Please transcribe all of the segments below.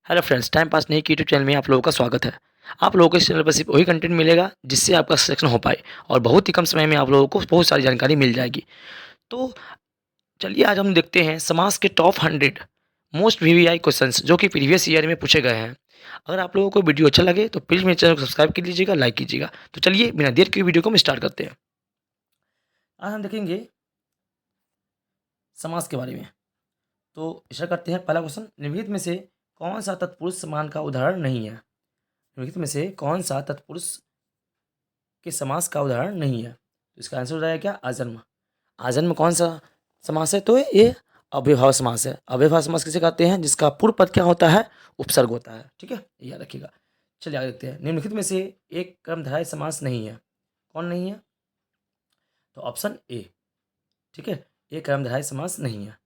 Hello friends, time pass नहीं की YouTube channel में आप लोगों का स्वागत है। आप लोगों को इस चैनल पर सिर्फ वही कंटेंट मिलेगा जिससे आपका सिलेक्शन हो पाए और बहुत ही कम समय में आप लोगों को बहुत सारी जानकारी मिल जाएगी। तो चलिए आज हम देखते हैं समाज के टॉप 100 मोस्ट वीवीआई क्वेश्चंस जो कि प्रीवियस ईयर में पूछे गए हैं। अगर आप लोगों को वीडियो अच्छा लगे तो प्लीज़ मेरे चैनल को सब्सक्राइब कर लीजिएगा, लाइक कीजिएगा। तो चलिए बिना देर के वीडियो को हम स्टार्ट करते हैं। आज हम देखेंगे समाज के बारे में। तो स्टार्ट करते हैं। पहला क्वेश्चन, निम्नलिखित में से कौन सा तत्पुरुष समान का उदाहरण नहीं है? निम्नलिखित में से कौन सा तत्पुरुष के समास का उदाहरण नहीं है? तो इसका आंसर हो जाएगा क्या? आजन्म। आजन्म कौन सा समास है? तो ये अव्ययभाव समास है। अव्ययभाव समास किसे कहते हैं? जिसका पूर्व पद क्या होता है? उपसर्ग होता है। ठीक है, ये याद रखिएगा। चलिए आगे देखते हैं। निम्नलिखित में से एक कर्मधारय समास नहीं है। कौन नहीं है? तो ऑप्शन ए। ठीक है, एक कर्मधारय समास नहीं है।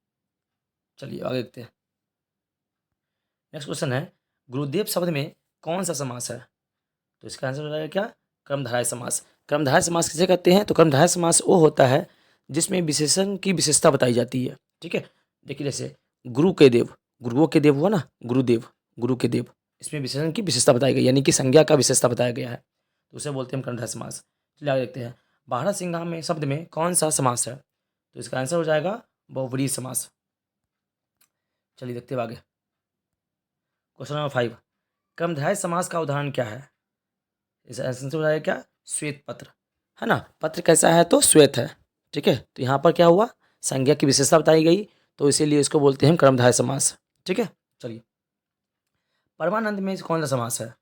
चलिए आगे देखते हैं। नेक्स्ट क्वेश्चन है, गुरुदेव शब्द में कौन सा समास है? तो इसका आंसर हो जाएगा क्या? कर्मधारय समास। कर्मधारय समास किसे कहते हैं? तो कर्मधारय समास वो होता है जिसमें विशेषण की विशेषता बताई जाती है। ठीक है, देखिए जैसे गुरु के देव, गुरुओं के देव हुआ ना, गुरुदेव, गुरु के देव, इसमें विशेषण की विशेषता बताई गई, यानी कि संज्ञा का विशेषता बताया गया है, तो उसे बोलते हैं हम कर्मधारय समास। चलिए आगे देखते हैं। बारह सिंघा में शब्द में कौन सा समास है? तो इसका आंसर हो जाएगा बहुव्रीहि समास। चलिए देखते हैं आगे। क्वेश्चन नंबर 5, कर्मधारय समास का उदाहरण क्या है? इस आंसर हो जाएगा क्या? श्वेत पत्र, है ना। पत्र कैसा है? तो श्वेत है। ठीक है, तो यहाँ पर क्या हुआ? संज्ञा की विशेषता बताई गई, तो इसीलिए इसको बोलते हैं कर्मधारय समास। ठीक है, चलिए। परमानंद में कौन सा समास है?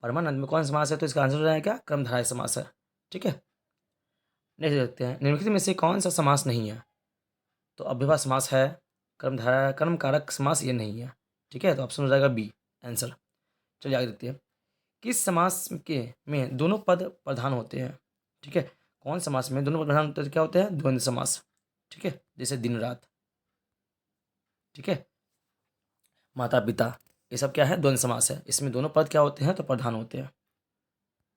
परमानंद में कौन सा समास है? तो इसका आंसर हो जाएगा क्या? कर्मधारय समास है। ठीक है, नेक्स्ट देखते हैं। निम्नलिखित में से कौन सा समास नहीं है? तो अव्ययभाव समास है, कर्मधारय कर्म कारक समास ये नहीं है। ठीक है, तो ऑप्शन हो जाएगा बी आंसर। चलिए आगे देखते हैं। किस समास के में दोनों पद प्रधान होते हैं? ठीक है, कौन समास में दोनों पद प्रधान होते हैं? क्या होते हैं? द्वंद्व समास। ठीक है, जैसे दिन रात। ठीक है, माता पिता, ये सब क्या है? द्वंद्व समास है। इसमें दोनों पद क्या होते हैं? तो प्रधान होते हैं।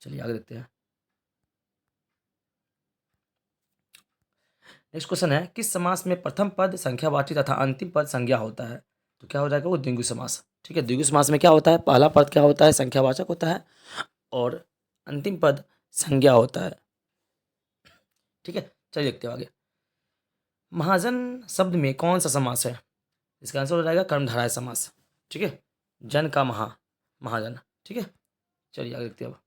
चलिए आगे देखते हैं। नेक्स्ट क्वेश्चन है, किस समास में प्रथम पद संख्यावाची तथा अंतिम पद संज्ञा होता है? तो क्या हो जाएगा? वो द्विगु समास। ठीक है, द्विगु समास में क्या होता है? पहला पद क्या होता है? संख्यावाचक होता है और अंतिम पद संज्ञा होता है। ठीक है, चलिए देखते हैं आगे। महाजन शब्द में कौन सा समास है? इसका आंसर हो जाएगा कर्मधारय समास। ठीक है, जन का महाजन। ठीक है, चलिए आगे देखते हैं। अब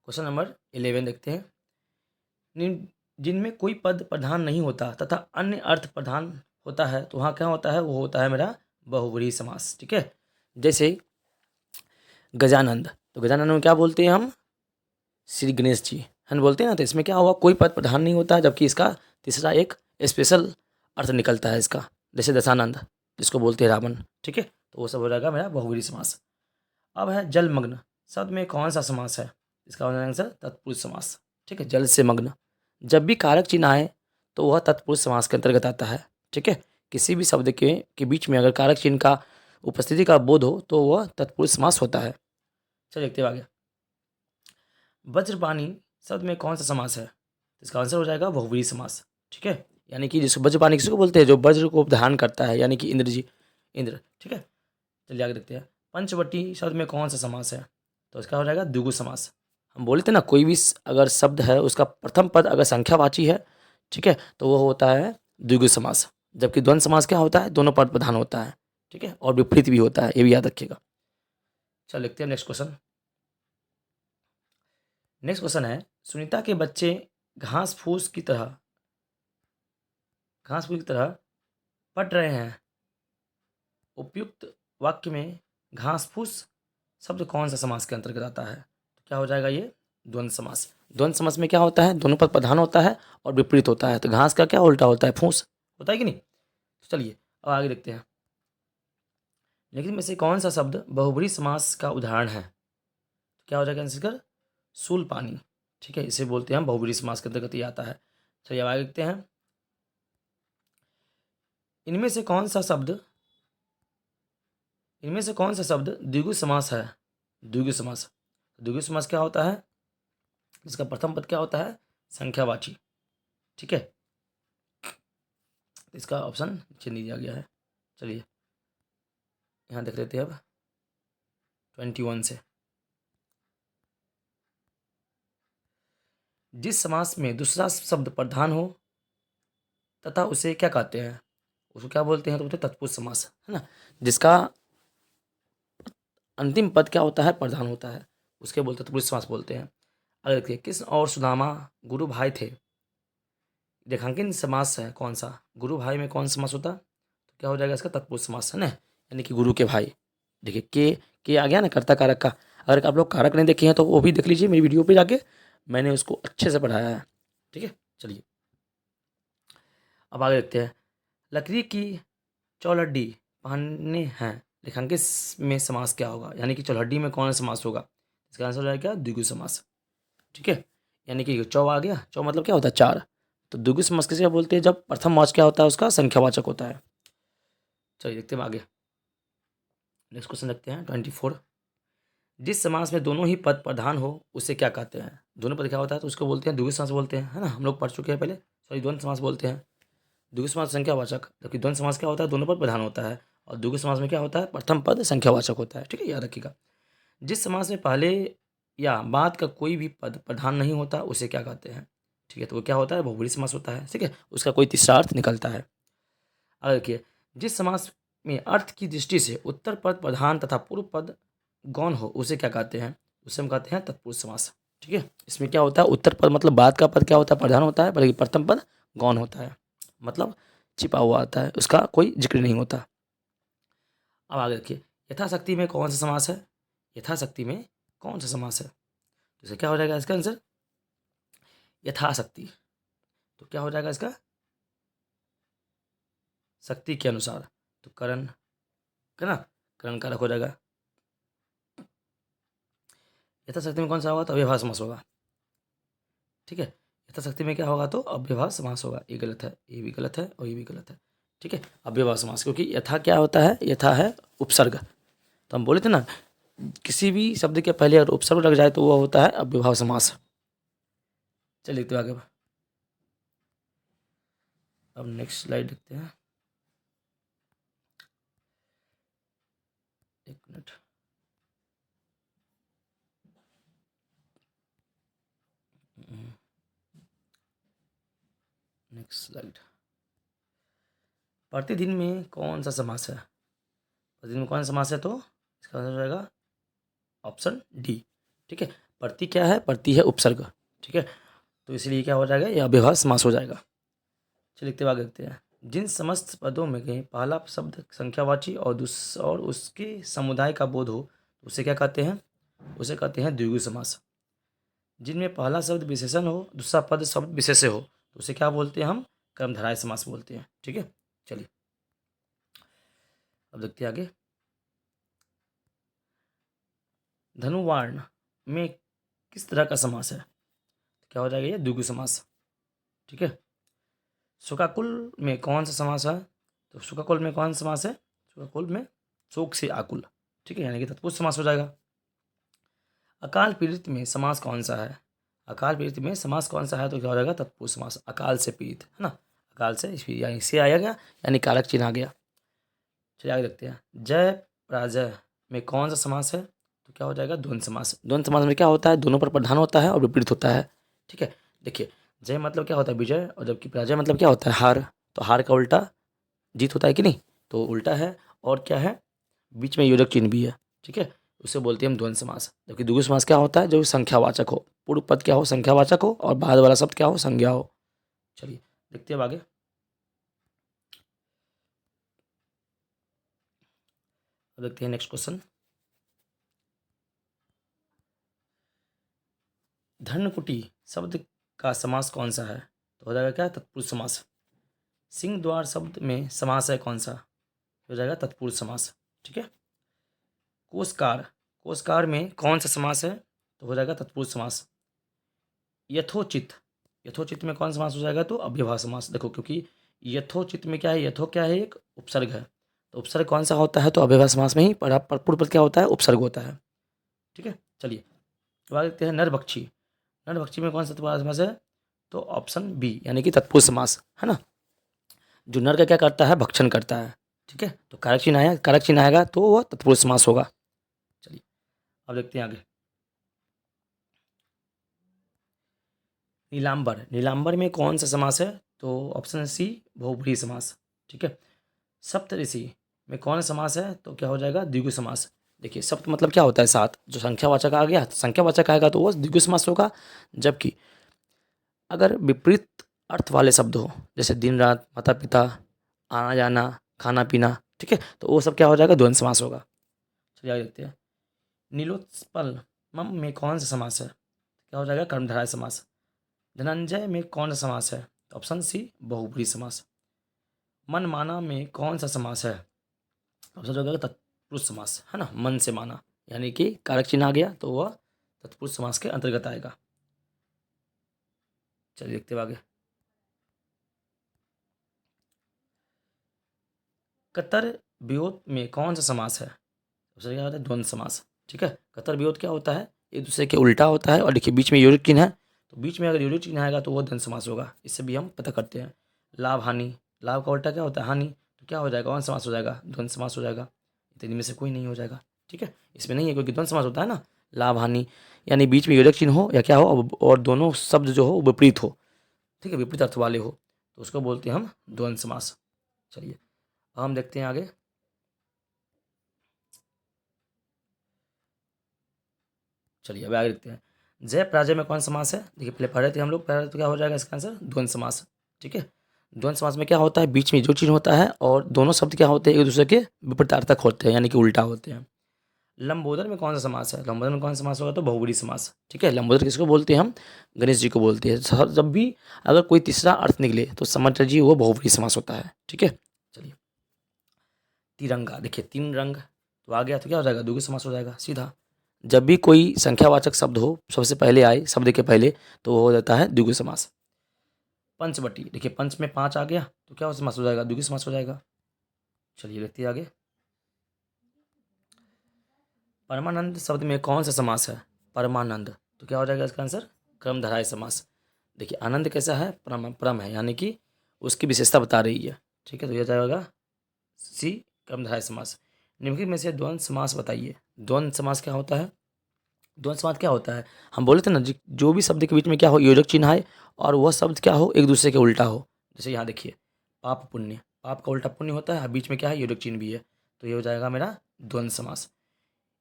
क्वेश्चन नंबर 11 देखते हैं। जिनमें कोई पद प्रधान नहीं होता तथा अन्य अर्थ प्रधान होता है, तो वहाँ क्या होता है? वो होता है मेरा बहुव्रीहि समास। ठीक है, जैसे गजानंद, तो गजानंद में क्या बोलते हैं हम? श्री गणेश जी, हम बोलते हैं ना। तो इसमें क्या हुआ? कोई पद प्रधान नहीं होता है, जबकि इसका तीसरा एक स्पेशल अर्थ निकलता है इसका, जैसे दशानंद जिसको बोलते हैं रावण। ठीक है, तो वो सब हो जाएगा मेरा बहुव्रीहि समास। अब है जलमग्न शब्द में कौन सा समास है? इसका आंसर तत्पुरुष समास। ठीक है, जल से मग्न, जब भी कारक चिन्ह आए तो वह तत्पुरुष समास के अंतर्गत आता है। ठीक है, किसी भी शब्द के बीच में अगर कारक चिन्ह का उपस्थिति का बोध हो तो वह तत्पुरुष समास होता है। चलिए देखते हैं आगे। वज्रपाणी शब्द में कौन सा समास है? इसका आंसर हो जाएगा बहुव्रीहि समास। ठीक है, यानी कि जिसको वज्रपाणी किसको बोलते हैं? जो वज्र को धारण करता है, यानी कि इंद्र जी, इंद्र। ठीक है, चलिए आगे देखते हैं। पंचवटी शब्द में कौन सा समास है? तो इसका हो जाएगा द्विगु समास। हम बोले थे ना, कोई भी अगर शब्द है उसका प्रथम पद अगर संख्यावाची है, ठीक है, तो वो होता है द्विगु समास। जबकि द्वंद्व समास क्या होता है? दोनों पद प्रधान होता है। ठीक है, और विपरीत भी होता है, ये भी याद रखिएगा। चल लिखते हैं नेक्स्ट क्वेश्चन। नेक्स्ट क्वेश्चन है, सुनीता के बच्चे घास फूस की तरह, घास फूस की तरह पढ़ रहे हैं। उपयुक्त वाक्य में घास फूस शब्द कौन सा समास के अंतर्गत आता है? तो क्या हो जाएगा? ये द्वंद्व समास। द्वंद्व समास में क्या होता है? दोनों पद प्रधान होता है और विपरीत होता है। तो घास का क्या उल्टा होता है? फूस होता है कि नहीं? तो चलिए अब आगे देखते हैं। लेकिन में से कौन सा शब्द बहुब्रीहि समास का उदाहरण है? तो क्या हो जाएगा आंसर कर? सूल पानी। ठीक है, इसे बोलते हैं हम बहुब्रीहि समास के अंतर्गत ये आता है। चलिए अब आगे देखते हैं। इनमें से कौन सा शब्द इनमें से कौन सा शब्द द्विगु समास है? द्विगु समास, द्विगु समास क्या होता है? इसका प्रथम पद क्या होता है? संख्यावाची। ठीक है, इसका ऑप्शन नीचे नहीं दिया गया है। चलिए यहाँ देख लेते हैं अब 21 से। जिस समास में दूसरा शब्द प्रधान हो तथा उसे क्या कहते हैं, उसको क्या बोलते हैं, तो बोलते हैं तत्पुरुष समास, है ना। जिसका अंतिम पद क्या होता है, प्रधान होता है, उसके बोलते तत्पुरुष समास बोलते हैं। अगर देखिए कृष्ण और सुदामा गुरु भाई थे, रेखांकन समास है कौन सा, गुरु भाई में कौन सा समास होता, तो क्या हो जाएगा इसका तत्पुरुष समास, है ना, यानी कि गुरु के भाई। देखिए के आ गया ना कर्ता कारक का। अगर आप लोग कारक नहीं देखे हैं तो वो भी देख लीजिए मेरी वीडियो पे जाके, मैंने उसको अच्छे से पढ़ाया है, ठीक है। चलिए अब आगे देखते हैं। लकड़ी की चौलड्डी पहनने हैं, रेखांकित में समास क्या होगा, यानी कि चौलड्डी में कौन सा समास होगा, इसका आंसर हो जाएगा क्या, द्विगु समास, ठीक है। यानी कि चौ आ गया, चौ मतलब क्या होता है, चार, तो द्विगु समास किसे बोलते हैं, जब प्रथम वाचक क्या होता है, उसका संख्यावाचक होता है। चलिए देखते हैं आगे, नेक्स्ट क्वेश्चन देखते हैं 24। जिस समास में दोनों ही पद प्रधान हो उसे क्या कहते हैं, दोनों पद क्या होता है तो उसको बोलते हैं द्विगु समास बोलते हैं, है ना, हम लोग पढ़ चुके हैं पहले, सॉरी द्वंद्व समास बोलते हैं। द्विगु समास संख्यावाचक, जबकि द्वंद्व समास क्या होता है, दोनों पद प्रधान होता है, और द्विगु समास में क्या होता है, प्रथम पद संख्यावाचक होता है, ठीक है, याद रखिएगा। जिस समास में पहले या बाद का कोई भी पद प्रधान नहीं होता उसे क्या कहते हैं, ठीक है, तो वो क्या होता है, बहुब्रीहि समास होता है, ठीक है, उसका कोई तीसरा अर्थ निकलता है। अब देखिए, जिस समास में अर्थ की दृष्टि से उत्तर पद प्रधान तथा पूर्व पद गौण हो उसे क्या कहते हैं, उसे हम कहते हैं तत्पुरुष समास, ठीक है। इसमें क्या होता है, उत्तर पद मतलब बाद का पद क्या होता है, प्रधान होता है, बल्कि प्रथम पद गौण होता है, मतलब छिपा हुआ आता है, उसका कोई जिक्र नहीं होता। अब आगे देखिए, यथाशक्ति में कौन सा समास है, यथाशक्ति में कौन सा समास है, तो इसे क्या हो जाएगा इसका आंसर, यथाशक्ति, तो क्या हो जाएगा इसका, शक्ति के अनुसार, तो करण, है ना, करण कारक हो जाएगा। यथाशक्ति में कौन सा होगा, तो अव्ययभाव समास होगा, ठीक है। यथाशक्ति में क्या होगा, तो अव्ययभाव समास होगा, ये गलत है, ये भी गलत है और ये भी गलत है, ठीक है। अव्ययभाव समास, क्योंकि यथा क्या होता है, यथा है उपसर्ग, तो हम बोले थे ना किसी भी शब्द के पहले अगर उपसर्ग लग जाए तो वो होता है अव्ययभाव समास। चलिए तो आगे, अब नेक्स्ट स्लाइड देखते हैं, एक मिनट, नेक्स्ट स्लाइड। प्रतिदिन में कौन सा समास है, प्रतिदिन में कौन सा समास है, तो इसका आंसर हो जाएगा ऑप्शन डी, ठीक है। प्रति क्या है, प्रति है उपसर्ग, ठीक है, तो इसलिए क्या हो जाएगा, यह अव्ययभाव समास हो जाएगा। चलिए लिखते आगे देखते हैं। जिन समस्त पदों में कहीं पहला शब्द संख्यावाची और उसके समुदाय का बोध हो उसे क्या कहते हैं, उसे कहते हैं द्विगु समास। जिनमें पहला शब्द विशेषण हो, दूसरा पद शब्द विशेष्य हो तो उसे क्या बोलते हैं, हम कर्मधारय समास बोलते हैं, ठीक है। चलिए अब देखते हैं आगे। धनुवार्ण में किस तरह का समास है, क्या हो जाएगा, ये द्विगु समास, ठीक है। शोकाकुल में कौन सा समास है, तो शोकाकुल में कौन सा समास है, शोकाकुल में शोक से आकुल, ठीक है, यानी कि तत्पुरुष समास हो जाएगा। अकाल पीड़ित में समास कौन सा है, अकाल पीड़ित में समास कौन सा है, तो क्या हो जाएगा, तत्पुरुष समास, अकाल से पीड़ित, है ना, अकाल से यानी से आया गया, यानी कारक चिन्ह आ गया। चलिए आगे देखते हैं। जय पराजय में कौन सा समास है, तो क्या हो जाएगा, द्वंद्व समास। द्वंद्व समास में क्या होता है, दोनों पर प्रधान होता है और विपरीत होता है, ठीक है। देखिए जय मतलब क्या होता है, विजय, और जबकि पराजय मतलब क्या होता है, हार, तो हार का उल्टा जीत होता है कि नहीं, तो उल्टा है, और क्या है, बीच में योजक चिन्ह भी है, ठीक है, उसे बोलते हैं हम द्वंद्व समास। जबकि द्विगु समास क्या होता है, जो संख्यावाचक हो, पूर्व पद क्या हो, संख्यावाचक हो, और बाद वाला शब्द क्या हो, संज्ञा हो। चलिए देखते हैं अब आगे। अब देखते हैं नेक्स्ट क्वेश्चन। धर्मकुटी शब्द का समास कौन सा है, तो हो जाएगा क्या, तत्पुरुष समास। सिंह द्वार शब्द में समास है कौन सा, हो जाएगा तत्पुरुष समास, ठीक है। कोशकार, कोशकार में कौन सा समास है, तो हो जाएगा तत्पुरुष समास। यथोचित, यथोचित में कौन सा समास हो जाएगा, तो अव्ययभाव समास। देखो क्योंकि यथोचित में क्या है, यथो क्या है, एक उपसर्ग है, तो उपसर्ग कौन सा होता है, तो अव्ययभाव समास में ही पूर्व पद क्या होता है, उपसर्ग होता है, ठीक है। चलिए अब आगे देखते हैं नरभक्षी। नरभक्षी में कौन सा तत्पुरुष समास है, तो ऑप्शन बी, यानी कि तत्पुरुष समास, है ना। जो नर का क्या करता है, भक्षण करता है, ठीक है, तो कारक चिन्ह आया, कारक चिन्ह आएगा तो वह तत्पुरुष समास होगा। चलिए अब देखते हैं आगे। नीलांबर, नीलांबर में कौन सा समास है? तो ऑप्शन सी बहुब्रीहि समास। ठीक है। सप्तऋषि में कौन सा समास है? तो क्या हो जाएगा? द्विगु समास। देखिए सप्त मतलब क्या होता है? सात। जो संख्यावाचक आ गया तो संख्यावाचक आएगा तो वह द्विगु समास होगा। जबकि अगर विपरीत अर्थ वाले शब्द हो, जैसे दिन रात, माता पिता, आना जाना, खाना पीना, ठीक है, तो वो सब क्या हो जाएगा? द्वंद्व समास होगा। चलिए आगे देखते हैं। नीलोत्पल मम में कौन सा समास है? क्या हो जाएगा? कर्मधारय समास। धनंजय में कौन सा समास है? तो ऑप्शन सी बहुब्रीहि समास। मन माना में कौन सा समास है? ऑप्शन हो जाएगा तत्पुरुष समास, है ना, मन से माना, यानी कि कारक चिन्ह आ गया तो वह तत्पुरुष समास के अंतर्गत आएगा। चलिए देखते हैं आगे। कतर वियोत में कौन सा समास है? सबसे क्या होता है? द्वंद्व समास। ठीक है, कतर वियोत क्या होता है? एक दूसरे के उल्टा होता है, और देखिए बीच में योजक चिन्ह है, तो बीच में अगर योजक चिन्ह आएगा तो वो द्वंद्व समास होगा। इससे भी हम पता करते हैं। लाभ हानि, लाभ का उल्टा क्या होता है? हानि, तो क्या हो जाएगा? कौन समास हो जाएगा? द्वंद्व समास हो जाएगा। तो इनमें से कोई नहीं हो जाएगा। ठीक है, इसमें नहीं है क्योंकि द्वंद्व समास होता है ना, लाभ हानि, यानी बीच में योजक चिन्ह हो या क्या हो, और दोनों शब्द जो हो विपरीत हो, ठीक है, विपरीत अर्थ वाले हो, तो उसको बोलते हैं हम द्वंद्व समास। चलिए अब हम देखते हैं आगे। चलिए अब आगे देखते हैं। जय पराजय में कौन समास है? देखिए पहले पढ़ रहे थे हम लोग, पहले तो क्या हो जाएगा इसका आंसर? द्वंद्व समास। ठीक है, द्वंद्व समास में क्या होता है? बीच में जो चिन्ह होता है और दोनों शब्द क्या होते हैं? एक दूसरे के विपरीतार्थक होते हैं, यानी कि उल्टा होते हैं। लंबोदर में कौन सा समास है? लंबोदर में कौन सा समास होगा? तो बहुब्रीहि समास। ठीक है, लंबोदर किसको बोलते हैं हम? गणेश जी को बोलते हैं। जब भी अगर कोई तीसरा अर्थ निकले तो समझ लीजिए वो बहुब्रीहि समास होता है। ठीक है, चलिए। तिरंगा, देखिए तीन रंग तो आ गया तो क्या हो जाएगा? द्विगु समास हो जाएगा सीधा। जब भी कोई संख्यावाचक शब्द हो, सबसे पहले आए शब्द के पहले, तो वो हो जाता है द्विगु समास। पंचवटी, देखिए पंच में पांच आ गया तो क्या हो समास हो जाएगा? द्विगु समास हो जाएगा। चलिए देखते हैं आगे। परमानंद शब्द में कौन सा समास है? परमानंद, तो क्या हो जाएगा इसका आंसर? क्रमधारय समास। देखिए आनंद कैसा है? परम, परम है, यानी कि उसकी विशेषता बता रही है। ठीक है, तो यह जाएगा सी क्रमधारय समास। निम्नलिखित में से द्वंद्व समास बताइए। द्वंद्व समास क्या होता है? द्वंद्व समास क्या होता है? हम बोले थे ना जो भी शब्द के बीच में क्या हो? योजक चिन्ह आए और वह शब्द क्या हो? एक दूसरे के उल्टा हो। जैसे यहाँ देखिए पाप पुण्य, पाप का उल्टा पुण्य होता है, बीच में क्या है? योजक चिन्ह भी है, तो ये हो जाएगा मेरा द्वंद्व समास।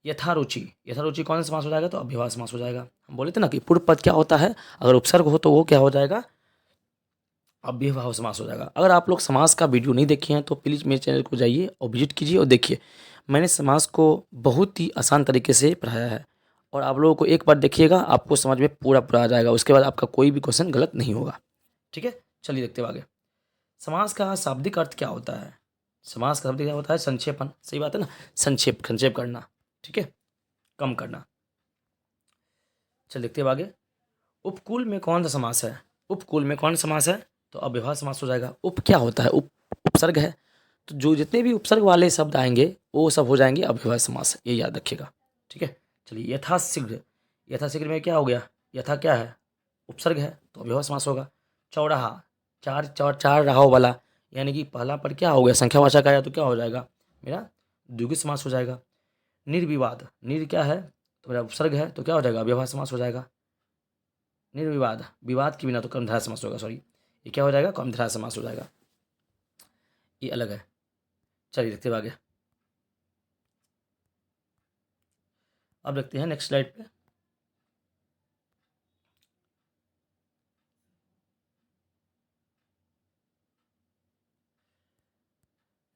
यथारुचि, यथारुचि कौन सा समास हो जाएगा? तो अव्ययभाव समास हो जाएगा। हम बोले थे ना कि पूर्व पद क्या होता है? अगर उपसर्ग हो तो वो क्या हो जाएगा? अव्ययभाव समास हो जाएगा। अगर आप लोग समास का वीडियो नहीं देखे हैं तो प्लीज़ मेरे चैनल को जाइए और विजिट कीजिए और देखिए। मैंने समास को बहुत ही आसान तरीके से पढ़ाया है, और आप लोगों को एक बार देखिएगा आपको समझ में पूरा पूरा आ जाएगा। उसके बाद आपका कोई भी क्वेश्चन गलत नहीं होगा। ठीक है, चलिए देखते हैं आगे। समास का शाब्दिक अर्थ क्या होता है? समास का शाब्दिक क्या होता है? संक्षेपण। सही बात है ना, संक्षेप, संक्षेप करना। ठीक है, कम करना। चल देखते हैं आगे। उपकुल में कौन सा समास है? उपकुल में कौन सा समास है? तो अव्ययभाव समास हो जाएगा। उप क्या होता है? उपसर्ग है, तो जो जितने भी उपसर्ग वाले शब्द आएंगे वो सब हो जाएंगे अव्ययभाव समास। ये याद रखिएगा। ठीक है, चलिए। यथाशीघ्र, यथाशीघ्र में क्या हो गया? यथा क्या है? उपसर्ग है, तो अव्ययभाव समास होगा। चौराहा, चार चार चार राहों वाला, यानी कि पहला पर क्या हो गया? संख्यावाचक आया तो क्या हो जाएगा? मेरा द्विगु समास हो जाएगा। निर्विवाद, निर क्या है? तो मेरा उपसर्ग है, तो क्या हो जाएगा? अव्ययभाव समास हो जाएगा। निर्विवाद, विवाद के बिना तो कर्मधारय समास होगा, सॉरी, ये क्या हो जाएगा? कर्मधारय समास हो जाएगा, ये अलग है। चलिए देखते हैं आगे। अब देखते हैं नेक्स्ट स्लाइड पे।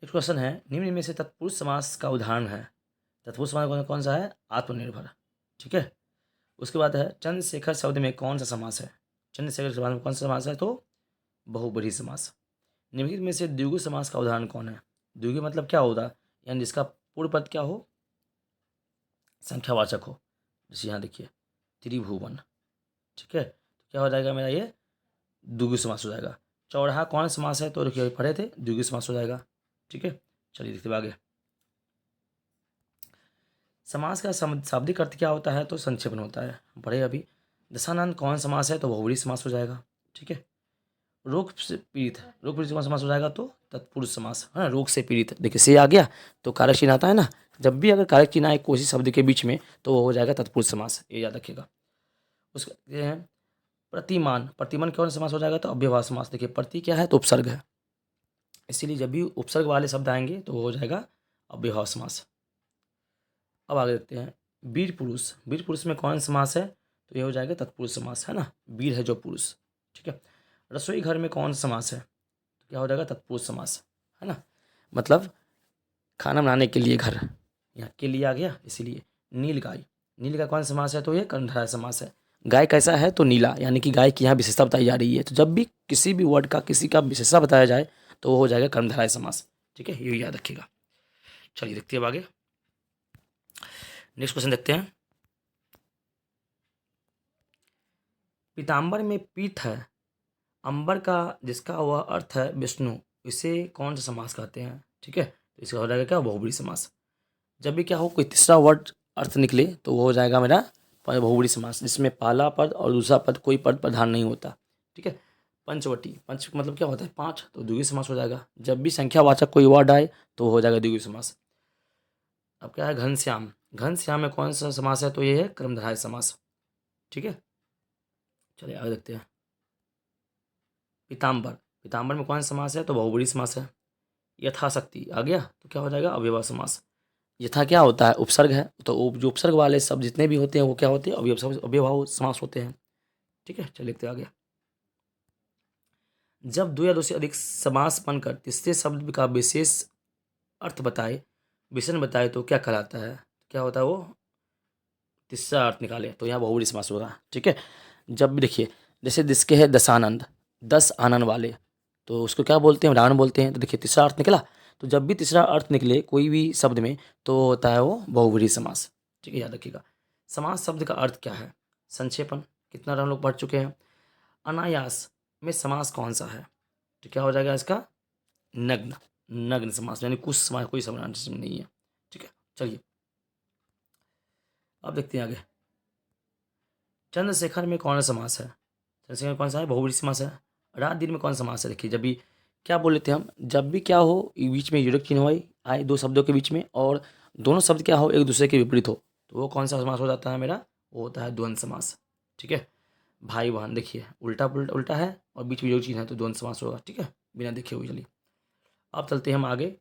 नेक्स्ट क्वेश्चन है, निम्न में से तत्पुरुष समास का उदाहरण है। तत्पुरुष समास कौन सा है? आत्मनिर्भर। ठीक है, उसके बाद है चंद्रशेखर शब्द में कौन सा समास है? चंद्रशेखर शब्द में कौन सा समास है? तो बहुब्रीहि समास। निम्नलिखित में से द्विगु समास का उदाहरण कौन है? द्विगु मतलब क्या होता है? यानी जिसका पूर्व पद क्या हो? संख्यावाचक हो। जैसे यहाँ देखिए त्रिभुवन। ठीक है, तो क्या हो जाएगा मेरा? ये द्विगु समास हो जाएगा। चौराहा कौन समास है? तो देखिए पढ़े थे, द्विगु समास हो जाएगा। ठीक है, चलिए देखते हैं आगे। समास का शाब्दिक अर्थ क्या होता है? तो संक्षेपण होता है, हम पढ़े अभी। दशानंद कौन समास है? तो बहुब्रीहि समास हो जाएगा। ठीक है, रोग से पीड़ित, रोग पीड़ित कौन समास हो जाएगा? तो तत्पुरुष समास है ना। रोग से पीड़ित, देखिए से आ गया तो कारक चिन्ह आता है ना। जब भी अगर कारक चिन्ह आए कोई शब्द के बीच में तो वो हो जाएगा तत्पुरुष समास, ये याद रखिएगा। उसका ये है प्रतिमान। प्रतिमान कौन सा समास हो जाएगा? तो अव्ययभाव समास। देखिए प्रति क्या है? तो उपसर्ग है, इसीलिए जब भी उपसर्ग वाले शब्द आएंगे तो वो हो जाएगा अव्ययभाव समास। अब आगे देखते हैं वीर पुरुष। वीर पुरुष में कौन समास है? तो ये हो जाएगा तत्पुरुष समास, है ना। वीर है जो पुरुष, ठीक है। रसोई घर में कौन सा समास है? तो क्या हो जाएगा? तत्पुरुष समास, है ना। मतलब खाना बनाने के लिए घर, यहाँ के लिए आ गया इसीलिए। नील गाय, नील का कौन सा समास है? तो ये कर्मधारय समास है। गाय कैसा है? तो नीला, यानी कि गाय की यहाँ विशेषता बताई जा रही है। तो जब भी किसी भी वर्ड का किसी का विशेषता बताया जाए तो वो हो जाएगा कर्मधारय समास, ठीक है। ये याद रखिएगा। चलिए देखते हैं अब आगे, नेक्स्ट क्वेश्चन देखते हैं। पीताम्बर में पीत है, अंबर का जिसका वह अर्थ है विष्णु, इसे कौन सा समास कहते हैं? ठीक है, तो इसका हो जाएगा क्या? बहुब्री समास। जब भी क्या हो कोई तीसरा वर्ड अर्थ निकले तो वो हो जाएगा मेरा बहुब्री समास, जिसमें पहला पद और दूसरा पद कोई पद प्रधान नहीं होता, ठीक है। पंचवटी, पंच मतलब क्या होता है? पाँच, तो द्विगुणी समास हो जाएगा। जब भी संख्यावाचक कोई वर्ड आए तो हो जाएगा द्विगुणी समास। अब क्या है? घनश्याम, घनश्याम में कौन सा समास है? तो ये है कर्मधारय समास, ठीक है। चलिए आगे देखते हैं। पीताम्बर, पीताम्बर में कौन सा समास है? तो बहुब्री समास है। यथाशक्ति आ गया तो क्या हो जाएगा? अव्ययभाव समास। यथा क्या होता है? उपसर्ग है, तो जो उपसर्ग वाले शब्द जितने भी होते हैं वो क्या होते हैं? अव्ययभाव समास होते हैं, ठीक है। चलिए देखते आगे। जब दो या दो से अधिक समास बनकर तीसरे शब्द का विशेष अर्थ बताए, विशेषण बताए तो क्या कहलाता है? क्या होता है वो? तीसरा अर्थ निकाले तो यहाँ बहुब्री समास होगा, ठीक है। जब भी देखिए जैसे जिसके है दशानंद, 10 आनंद वाले, तो उसको क्या बोलते हैं? रावण बोलते हैं। तो देखिए तीसरा अर्थ निकला, तो जब भी तीसरा अर्थ निकले कोई भी शब्द में तो होता है वो बहुब्री समास, ठीक है, याद रखिएगा। समास शब्द का अर्थ क्या है? संक्षेपण, कितना हम लोग पढ़ चुके हैं। अनायास में समास कौन सा है? तो क्या हो जाएगा इसका? नग्न, नग्न समास, यानी कुछ समास, कोई समास नहीं है, ठीक है। चलिए अब देखते हैं आगे। चंद्रशेखर में कौन सा समास है? चंद्रशेखर में कौन सा है? बहुब्री समास है। रात दिन में कौन सा समास है? देखिए जब भी क्या बोले थे हम, जब भी क्या हो बीच में युरक चिन्ह हो आए दो शब्दों के बीच में और दोनों शब्द क्या हो एक दूसरे के विपरीत हो तो वो कौन सा समास हो जाता है मेरा? वो होता है द्वंद्व समास, ठीक है। भाई बहन देखिए उल्टा उल्टा उल्टा है और बीच में युरक चिन्ह है तो द्वंद्व समास होगा, ठीक है, बिना देखे हुए। चलिए अब चलते हैं हम आगे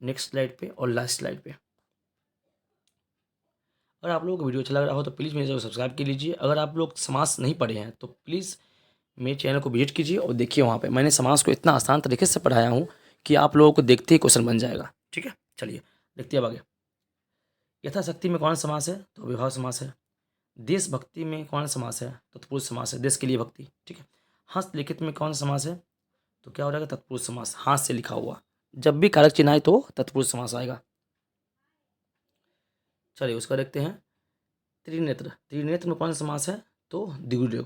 नेक्स्ट स्लाइड पे और लास्ट स्लाइड पे। अगर आप लोगों को वीडियो अच्छा लग रहा हो तो प्लीज़ मेरे चैनल को सब्सक्राइब कर लीजिए। अगर आप लोग समास नहीं पढ़े हैं तो प्लीज़ मेरे चैनल को विजिट कीजिए और देखिए, वहाँ पे मैंने समास को इतना आसान तरीके से पढ़ाया हूँ कि आप लोगों को देखते ही क्वेश्चन बन जाएगा, ठीक है। चलिए देखते हैं अब आगे। यथाशक्ति में कौन सा समास है? तो विभाव समास है। देशभक्ति में कौन सा समास है? तो तत्पुरुष समास है, देश के लिए भक्ति, ठीक है। हस्तलिखित में कौन सा समास है? तो क्या हो जाएगा? तत्पुरुष समास, हाथ से लिखा हुआ। जब भी कारक चिन्ह आए तो तत्पुरुष समास आएगा। चलिए उसका देखते हैं। त्रिनेत्र, त्रिनेत्र में कौन सा समास है? तो द्विगु,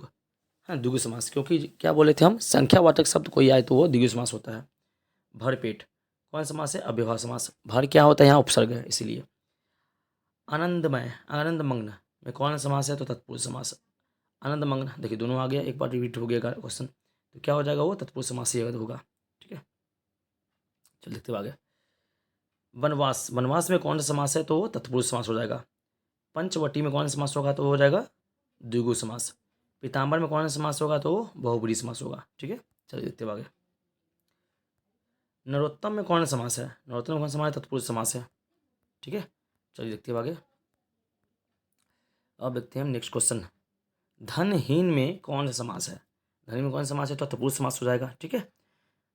हाँ द्विगु समास, क्योंकि क्या बोले थे हम, संख्यावाचक शब्द कोई आए तो वो द्विगु समास होता है। भरपेट कौन समास है? अव्ययभाव समास। भर क्या होता है? यहाँ उपसर्ग है इसीलिए। आनंदमय, आनंदमग्न में कौन समास है? तो तत्पुरुष समास। आनंदमग्न देखिए दोनों आ गया, एक बार रिपीट हो गया क्वेश्चन, तो क्या हो जाएगा? वो तत्पुरुष समास ही होगा, ठीक है। चल देखते हैं आगे। वनवास, वनवास में कौन सा समास है? तो वो तत्पुरुष समास हो जाएगा। पंचवटी में कौन सा समास होगा? तो हो जाएगा द्विगु समास। पीताम्बर में कौन सा समास होगा? तो वो बहुब्री समास होगा, ठीक है। चलिए देखते हैं आगे। नरोत्तम में कौन सा समास है? नरोत्तम में कौन सा समास है? तत्पुरुष समास है, ठीक है। चलिए देखते हैं आगे। अब देखते हैं हम नेक्स्ट क्वेश्चन। धनहीन में कौन सा समास है? धन में कौन सा समास है? तो तत्पुरुष समास हो जाएगा, ठीक है।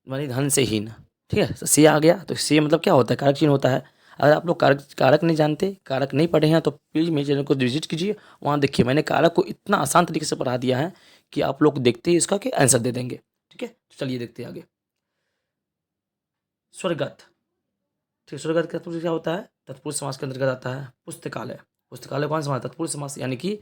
मानी धन से हीन, ठीक है। तो से आ गया तो से मतलब क्या होता है? कारक चिन्ह होता है। अगर आप लोग कारक कारक नहीं जानते, कारक नहीं पढ़े हैं तो प्लीज़ मेरे चैनल को विजिट कीजिए, वहाँ देखिए मैंने कारक को इतना आसान तरीके से पढ़ा दिया है कि आप लोग देखते ही इसका कि आंसर दे देंगे, ठीक है। तो चलिए देखते हैं आगे। स्वर्गत, ठीक, स्वर्गत का तत्पुरुष क्या होता है? तत्पुरुष समास के अंतर्गत आता है। पुस्तकालय, पुस्तकालय कौन सा समास? तत्पुरुष समास, यानी कि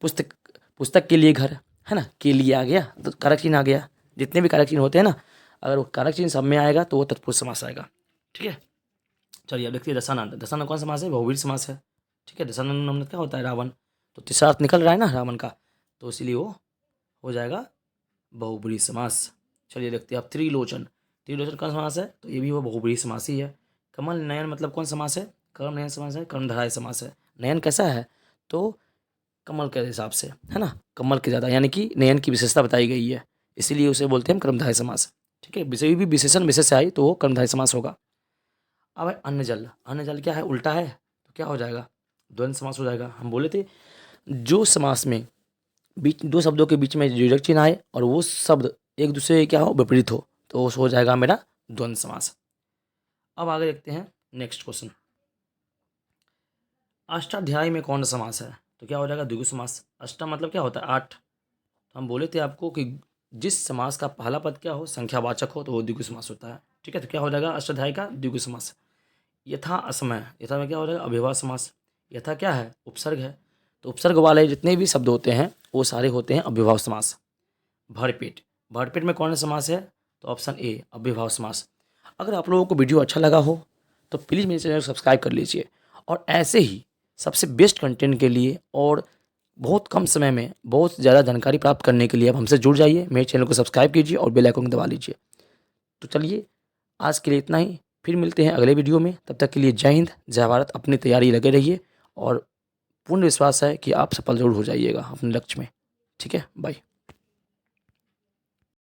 पुस्तक, पुस्तक के लिए घर, है ना, के लिए आ गया तो कारक चिन्ह आ गया। जितने भी कारक चिन्ह होते हैं ना, अगर वो कारक चिन्ह सब में आएगा तो वो तत्पुरुष समास आएगा, ठीक है। चलिए अब देखिए दशानंद, दशानंद कौन सा समास है? बहुब्री समास है, ठीक है। दशानंद मतलब क्या होता है? रावण, तो तीसरा अर्थ निकल रहा है ना रावण का, तो इसीलिए वो हो जाएगा बहुब्री समास। चलिए देखते हैं अब त्रिलोचन, त्रिलोचन कौन समास है? तो ये भी वो बहुब्रीहि समास ही है। कमल नयन मतलब कौन समास है? कर्म नयन समास है, कर्मधारय समास है। नयन कैसा है? तो कमल के हिसाब से, है ना, कमल के ज़्यादा, यानी कि नयन की विशेषता बताई गई है, इसीलिए उसे बोलते हैं हम कर्मधारय समास। ठीक है, विषय भी विशेषण विशेष से आई तो वो कर्मधारय समास होगा। अब है अन्न जल। अन्न जल क्या है? उल्टा है, तो क्या हो जाएगा? द्वंद्व समास हो जाएगा। हम बोले थे जो समास में बीच दो शब्दों के बीच में योजक चिन्ह आए और वो शब्द एक दूसरे के क्या हो? विपरीत हो, तो हो जाएगा मेरा द्वंद्व समास। अब आगे देखते हैं नेक्स्ट क्वेश्चन। अष्टाध्यायी में कौन सा समास है? तो क्या हो जाएगा? द्विगु समास। अष्टा मतलब क्या होता है? 8। तो हम बोले थे आपको कि जिस समास का पहला पद क्या हो? संख्यावाचक हो, तो वो द्विगु समास होता है। ठीक है, तो क्या हो जाएगा? अष्टाध्यायी का द्विगु समास। यथा असमय, यथा में क्या हो जाएगा? अव्ययभाव समास। यथा क्या है? उपसर्ग है, तो उपसर्ग वाले जितने भी शब्द होते हैं वो सारे होते हैं अव्ययभाव समास। भरपेट, भरपेट में कौन सा समास है? तो ऑप्शन ए, अव्ययभाव समास। अगर आप लोगों को वीडियो अच्छा लगा हो तो प्लीज़ मेरे चैनल को सब्सक्राइब कर लीजिए, और ऐसे ही सबसे बेस्ट कंटेंट के लिए और बहुत कम समय में बहुत ज़्यादा जानकारी प्राप्त करने के लिए आप हमसे जुड़ जाइए। मेरे चैनल को सब्सक्राइब कीजिए और बेल आइकन को दबा लीजिए। तो चलिए, आज के लिए इतना ही, फिर मिलते हैं अगले वीडियो में। तब तक के लिए जय हिंद, जय भारत। अपनी तैयारी लगे रहिए और पूर्ण विश्वास है कि आप सफल जरूर हो जाइएगा अपने लक्ष्य में। ठीक है, बाय।